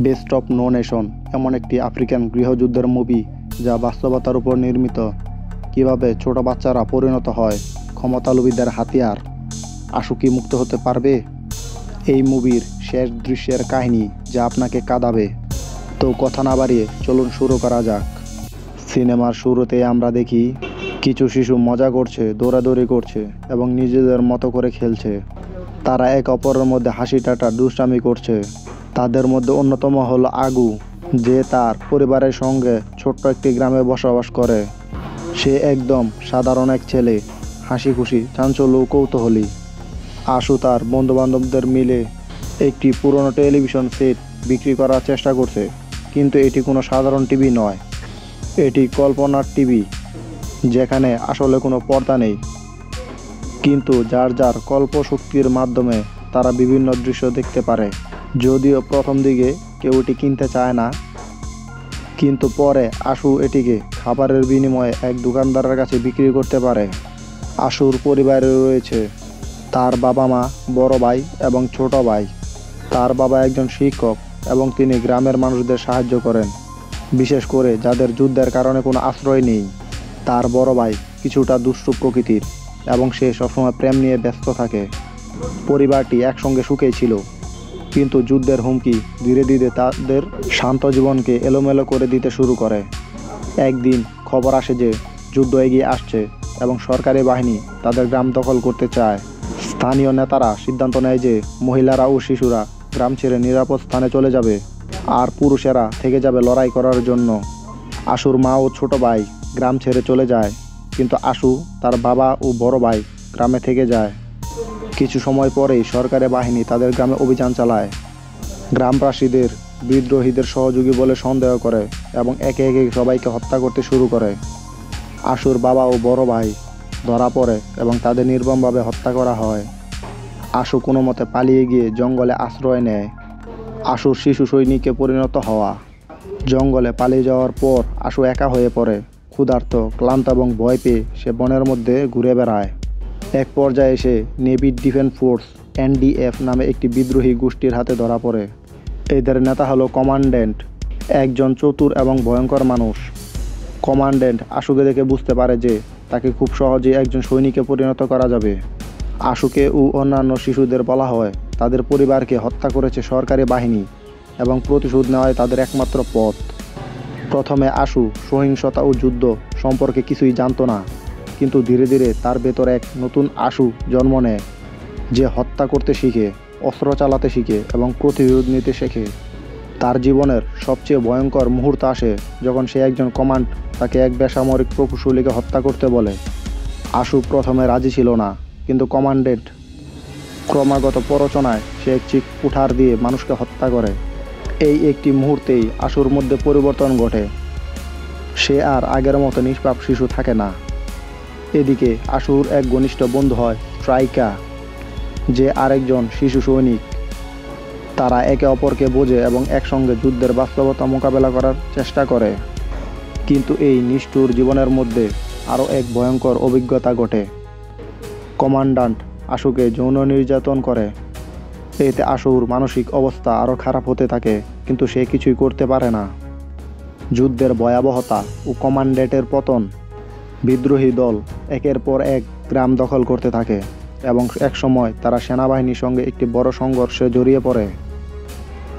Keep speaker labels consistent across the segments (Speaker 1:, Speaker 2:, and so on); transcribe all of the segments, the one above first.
Speaker 1: Best of no nation এমন একটি African গৃহযুদ্ধের মুভি যা বাস্তবতার উপর নির্মিত। কিভাবে ছোট বাচ্চারা পরিণত হয় ক্ষমতালোভীদের হাতিয়ার, আশু কি মুক্ত হতে পারবে? এই মুভির শেষ দৃশ্যের কাহিনী যা আপনাকে কাঁদাবে। তো কথা না বাড়িয়ে চলুন শুরু করা যাক। সিনেমার শুরুতে আমরা দেখি কিছু শিশু মজা করছে, দৌড়াদৌড়ি করছে এবং নিজেদের মতো করে খেলছে। তারা এক অপরের মধ্যে হাসি ঠাট্টা দুষ্টামি করছে। তাদের মধ্যে অন্যতম হলো আগু, যে তার পরিবারের সঙ্গে ছোট্ট একটি গ্রামে বসবাস করে। সে একদম সাধারণ এক ছেলে, হাসি খুশি, চাঞ্চল্য ও কৌতূহলী। আশু তার বন্ধুবান্ধবদের মিলে একটি পুরনো টেলিভিশন সেট বিক্রি করার চেষ্টা করছে, কিন্তু এটি কোনো সাধারণ টিভি নয়। এটি কল্পনার টিভি, যেখানে আসলে কোনো পর্দা নেই, কিন্তু যার যার কল্পশক্তির মাধ্যমে তারা বিভিন্ন দৃশ্য দেখতে পারে। যদিও প্রথম দিকে কেউ এটি কিনতে চায় না, কিন্তু পরে আশু এটিকে খাবারের বিনিময়ে এক দোকানদারের কাছে বিক্রি করতে পারে। আশুর পরিবারে রয়েছে তার বাবা মা, বড় ভাই এবং ছোট ভাই। তার বাবা একজন শিক্ষক এবং তিনি গ্রামের মানুষদের সাহায্য করেন, বিশেষ করে যাদের যুদ্ধের কারণে কোনো আশ্রয় নেই। তার বড় ভাই কিছুটা দুষ্টু প্রকৃতির এবং সে সবসময় প্রেম নিয়ে ব্যস্ত থাকে। পরিবারটি একসঙ্গে সুখেই ছিল, কিন্তু যুদ্ধের হুমকি ধীরে ধীরে তাদের শান্ত জীবনকে এলোমেলো করে দিতে শুরু করে। একদিন খবর আসে যে যুদ্ধ এগিয়ে আসছে এবং সরকারি বাহিনী তাদের গ্রাম দখল করতে চায়। স্থানীয় নেতারা সিদ্ধান্ত নেয় যে মহিলারা ও শিশুরা গ্রাম ছেড়ে নিরাপদ স্থানে চলে যাবে আর পুরুষেরা থেকে যাবে লড়াই করার জন্য। আশুর মা ও ছোট ভাই গ্রাম ছেড়ে চলে যায়, কিন্তু আশু, তার বাবা ও বড় ভাই গ্রামে থেকে যায়। কিছু সময় পরেই সরকারি বাহিনী তাদের গ্রামে অভিযান চালায়। গ্রামবাসীদের বিদ্রোহীদের সহযোগী বলে সন্দেহ করে এবং একে একে সবাইকে হত্যা করতে শুরু করে। আশুর বাবা ও বড় ভাই ধরা পড়ে এবং তাদের নির্মমভাবে হত্যা করা হয়। আশু কোনো মতে পালিয়ে গিয়ে জঙ্গলে আশ্রয় নেয়। আশুর শিশু সৈনিকে পরিণত হওয়া। জঙ্গলে পালিয়ে যাওয়ার পর আশু একা হয়ে পড়ে। ক্ষুধার্ত, ক্লান্ত এবং ভয় পেয়ে সে বনের মধ্যে ঘুরে বেড়ায়। এক পর্যায়ে সে নেভি ডিফেন্স ফোর্স (NDF) নামে একটি বিদ্রোহী গোষ্ঠীর হাতে ধরা পড়ে। এদের নেতা হলো কমান্ড্যান্ট, একজন চতুর এবং ভয়ঙ্কর মানুষ। কমান্ড্যান্ট আশুকে দেখে বুঝতে পারে যে তাকে খুব সহজেই একজন সৈনিকে পরিণত করা যাবে। আশুকে ও অন্যান্য শিশুদের বলা হয় তাদের পরিবারকে হত্যা করেছে সরকারি বাহিনী এবং প্রতিশোধ নেওয়াই তাদের একমাত্র পথ। প্রথমে আশু সহিংসতা ও যুদ্ধ সম্পর্কে কিছুই জানতো না, কিন্তু ধীরে ধীরে তার ভেতর এক নতুন আশু জন্ম নেয়, যে হত্যা করতে শিখে, অস্ত্র চালাতে শিখে এবং প্রতিশোধ নিতে শেখে। তার জীবনের সবচেয়ে ভয়ঙ্কর মুহূর্ত আসে যখন সে একজন কমান্ড তাকে এক বেসামরিক প্রকৌশলীকে হত্যা করতে বলে। আশু প্রথমে রাজি ছিল না, কিন্তু কমান্ডেন্ট ক্রমাগত প্ররোচনায় সে এক চিক কুঠার দিয়ে মানুষকে হত্যা করে। এই একটি মুহূর্তেই আশুর মধ্যে পরিবর্তন ঘটে। সে আর আগের মতো নিষ্পাপ শিশু থাকে না। এদিকে আশুর এক ঘনিষ্ঠ বন্ধু হয় স্ট্রাইকা, যে আরেকজন শিশু সৈনিক। তারা একে অপরকে বোঝে এবং একসঙ্গে যুদ্ধের বাস্তবতা মোকাবেলা করার চেষ্টা করে। কিন্তু এই নিষ্ঠুর জীবনের মধ্যে আরও এক ভয়ঙ্কর অভিজ্ঞতা ঘটে। কমান্ড্যান্ট আশুকে যৌন নির্যাতন করে। এতে আশুর মানসিক অবস্থা আরও খারাপ হতে থাকে, কিন্তু সে কিছুই করতে পারে না। যুদ্ধের ভয়াবহতা ও কমান্ড্যান্টের পতন। বিদ্রোহী দল একের পর এক গ্রাম দখল করতে থাকে এবং একসময় তারা সেনাবাহিনীর সঙ্গে একটি বড় সংঘর্ষে জড়িয়ে পড়ে।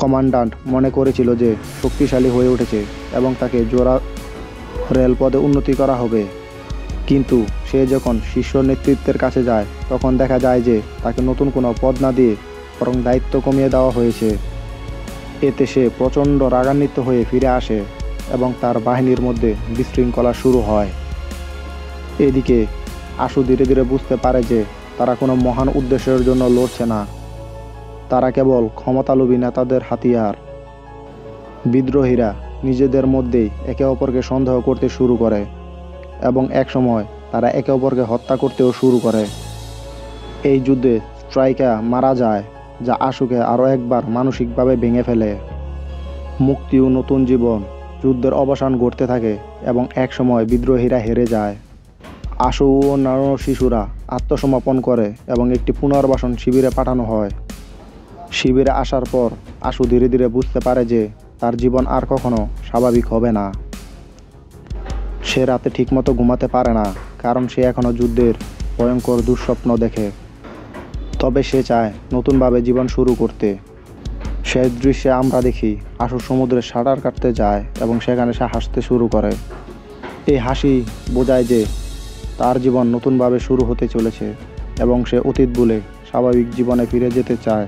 Speaker 1: কমান্ড্যান্ট মনে করেছিল যে শক্তিশালী হয়ে উঠেছে এবং তাকে জোড়া রেলপদে উন্নতি করা হবে, কিন্তু সে যখন শীর্ষ নেতৃত্বের কাছে যায় তখন দেখা যায় যে তাকে নতুন কোনো পদ না দিয়ে বরং দায়িত্ব কমিয়ে দেওয়া হয়েছে। এতে সে প্রচণ্ড রাগান্বিত হয়ে ফিরে আসে এবং তার বাহিনীর মধ্যে বিশৃঙ্খলা শুরু হয়। এদিকে আশু ধীরে ধীরে বুঝতে পারে যে তারা কোনো মহান উদ্দেশ্যের জন্য লড়ছে না, তারা কেবল ক্ষমতালোভী নেতাদের হাতিয়ার। বিদ্রোহীরা নিজেদের মধ্যেই একে অপরকে সন্দেহ করতে শুরু করে এবং একসময় তারা একে অপরকে হত্যা করতেও শুরু করে। এই যুদ্ধে স্ট্রাইকা মারা যায়, যা আশুকে আরও একবার মানসিকভাবে ভেঙে ফেলে। মুক্তি ও নতুন জীবন। যুদ্ধের অবসান ঘটতে থাকে এবং একসময় বিদ্রোহীরা হেরে যায়। আশু ও অন্যান্য শিশুরা আত্মসমর্পণ করে এবং একটি পুনর্বাসন শিবিরে পাঠানো হয়। শিবিরে আসার পর আশু ধীরে ধীরে বুঝতে পারে যে তার জীবন আর কখনো স্বাভাবিক হবে না। সে রাতে ঠিকমতো ঘুমাতে পারে না, কারণ সে এখনো যুদ্ধের ভয়ঙ্কর দুঃস্বপ্ন দেখে। তবে সে চায় নতুনভাবে জীবন শুরু করতে। শেষ দৃশ্যে আমরা দেখি আশু সমুদ্রে সাঁতার কাটতে যায় এবং সেখানে সে হাসতে শুরু করে। এই হাসি বোঝায় যে তার জীবন নতুনভাবে শুরু হতে চলেছে এবং সে অতীত ভুলে স্বাভাবিক জীবনে ফিরে যেতে চায়।